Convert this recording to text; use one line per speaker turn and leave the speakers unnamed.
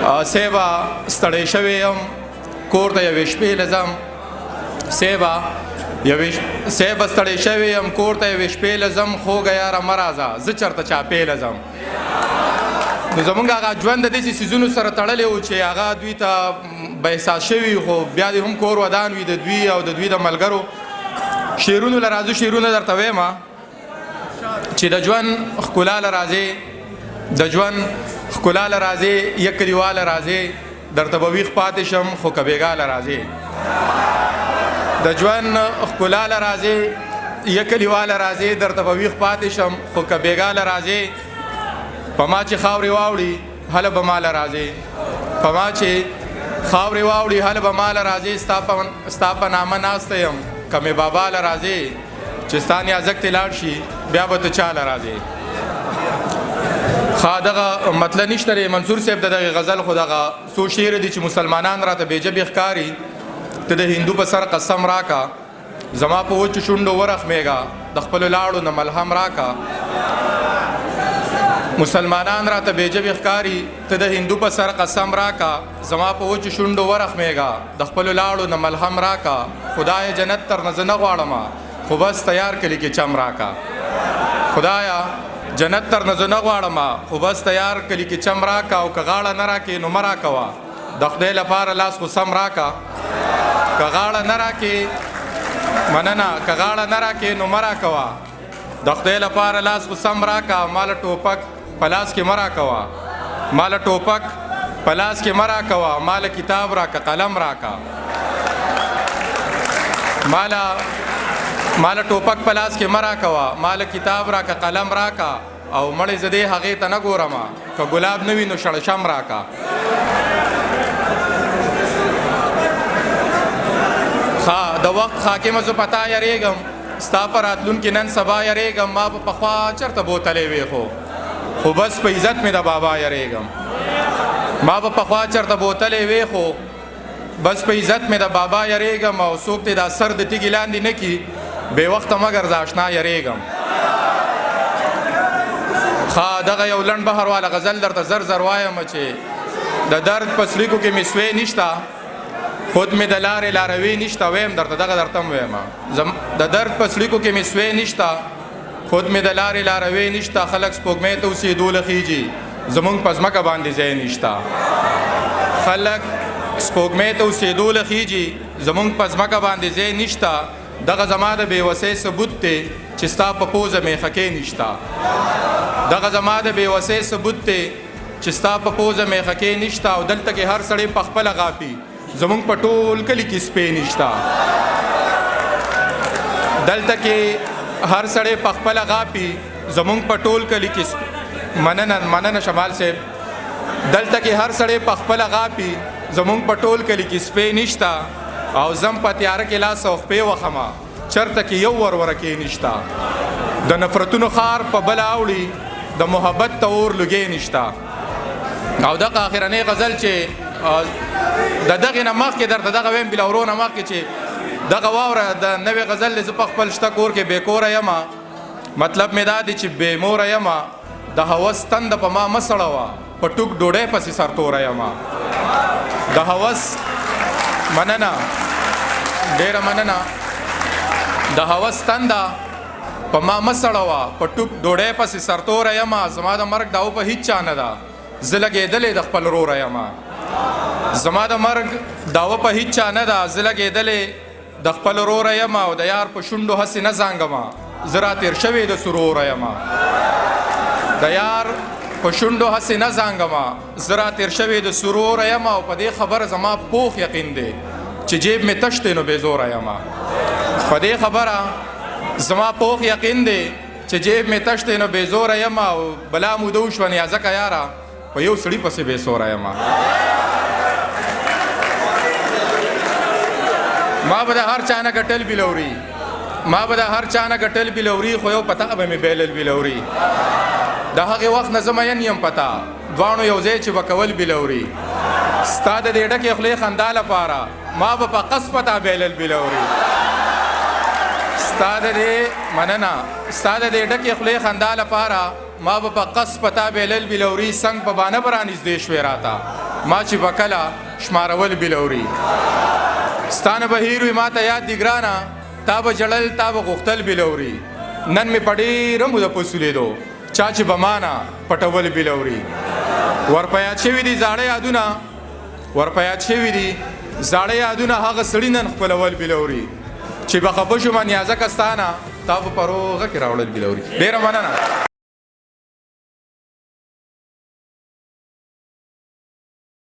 سیبا ستړی شوی یم کور ته یوې شپې لځم سیبا ستړی شوی یم کور ته یوې شپې لځم خوږه یاره مه راځه زه چېرته چاپې لځم نو زمونږ هغه ژوند د داسې څیزونو سره تړلی و چې هغه دوی ته به احساس شوي خو بیا دې هم کور ودان وي د دوی او د دوی د ملګرو شعرونو له راځو شعرونه درته وایم چې د ژوند ښکلا له راځې د ژوند ښکلا له راځې یک کلیواله راځې درته به ویښ پاتې شم خو که بېګاله راځې د ژوند ښکلا له راځې یک کلیواله راځې درته به ویښ پاتې شم خو که بېګاله راځې په ما چې خاورې واوړي هله به ماله راځې په ما چې خاورې واوړي هله به ماله راځې ستا په نامه ناسته یم که مې بابا له راځې چې ستا نیازک ته لاړ شي بیا به ته چاله راځې دغه مطلب نشته دی منصور صاحب د دغه غزل خو دغه څو شعر دي چې مسلمانان راته بې ژبې ښکاري ته د هندو په سر قسم راکا زما په وچو شونډو ورخمیږه د خپلو لاړو نه ملهم راکا مسلمانان راته بې ژبې ښکاري ته د هندو په سر قسم راکا زما په وچو شونډو ورخمیږه د خپلو لاړو نه ملهم راکا خدای جنت تر نه زه نه غواړم خو بس تیار کلي کې چم راکا خدایا جنت تر نه زه نه غواړم خو بس تیار کلي کې چم راکا او که غاړه نه راکې نو مه راکوه د خدای لپاره لاس خو سم راکا که غاړه نه راکې مننه که غاړه نه راکې نو مه راکوه د خدای لپاره لاس خو سم راکا مال ټوپک په لاس کې مه راکوه مال ټوپک په لاس کې مه راکوه مال کتاب راکه قلم راکا مال ټوپک په لاس کې مه راکوه مال کتاب راکه قلم راکا او مړې زه دې هغې ته نه ګورم که ګلاب نه وي نو شړشم راکا د وخت حاکمه زه په تا یریږم ستا په راتلونکي نن سبا یریږم ما به پخوا چېرته بوتلی وې خو بس په عزت مې د بابا یریږم ما به پخوا چېرته بوتلی وې خو بس په عزت مې د بابا یریږم او څوک دې دا سر د تیږې لاندې نه کي بې وخته مګر زه اشنا یریږم دغه یو لنډ بحر والا غزل درته زر زر وایم چې د درد په څړیکو کې مې سوی نشته خود مې د لارې لاروي نشته ویم درته دغه درته هم ویم د درد په څړیکو کې مې سوی نشته خود مې د لارې لاروي نشته خلک سپوږمۍ ته اوسېدو لخیږي زمونږ په ځمکه باندې ځای نشته خلک سپوږمۍ ته اوسېدو لخیږي زمونږ په ځمکه باندې ځای نشته دغه زما د بېوسۍ ثبوت دی چې ستا په پوزه میخکې نشته دغه زما د بېوسۍ ثبوت دی چې ستا په پوزه میخکې نشته او دلته کې هر سړی په خپله غاپي زمونږ په ټول کلي کې سپی نشته دلته کې هر سړی په خپله غاپي زمونږ په ټول کلي کې مننه شمال صاحب دلته کې هر سړی په خپله غاپي زمونږ په ټول کلي کې سپی نشته او زم په تیاره کې لاس او خپې وخمه چرته کې یو ورورکې نشته د نفرتونو خار په بله اوړي د محبت ته اور لږې نشته او دغه اخرنۍ غزل چې د دغې نه مخکې درته دغه ویم بلورو نه مخکې چې دغه واوره د نوې غزل دی زه په خپل شته کور کې بې کوره یم مطلب مې دا دی چې بې موره یم د هوس تنده په ما مه سړوه په ټوک ډوډۍ پسې سرتوره یم د هوس مننه ډېره مننه د هوس تنده په ما مه سړوه په ټوک ډوډۍ پسې سرتوره یم زما د مرګ داو په هیڅ چا نه ده زه لګېدلې د خپل وروره یم زما د مرګ داوه په هیڅ چا نه ده زه لګېدلې د خپل وروره یم او د یار په شونډو هسې نه زانګم زه راتېر شوې د سروره یم د یار په شونډو هسې نه زانګم زه راتېر شوې د سروره یم او په دې خبره زما پوخ یقین دی چې جیب مې تش دی نو بې زوره یم په دې خبره زما پوخ یقین دی چې جیب مې تش دی نو بې زوره یم او بلا موده وشوه نیازکه یاره په یو سړي پسې بې سوره یم ما به د هر چا نه ګټل بلوري خو یو پته به مې بیلل بلوري د هغې وخت نه زه مین یم پته دواړو یو ځای چې به کول بلوري ستا د دې ډکې خولې خندا لپاره ما به په قص پته بیلل بلوري ستا د دې ډکې خولې خندا لپاره ما به په قص پته بیلل بلوري څنګ په بانه به رانږدې شوې راته ما چې به کله شمارول بلوري ستانه بهیر وي ما ته یاد دي ګرانه تا به جړل تا به غوښتل بلوري نن مې په ډېره موده پسولېدو چا چې به مانه پټول بلوري ورپه یاد شوي دي زاړه یادونه ورپه یاد شوي دي زاړه یادونه هغه سړي نن خپلول بلوري چې به خفه شوم نیازکه ستانه تا به په روغه کې راوړل بلوري ډېره مننه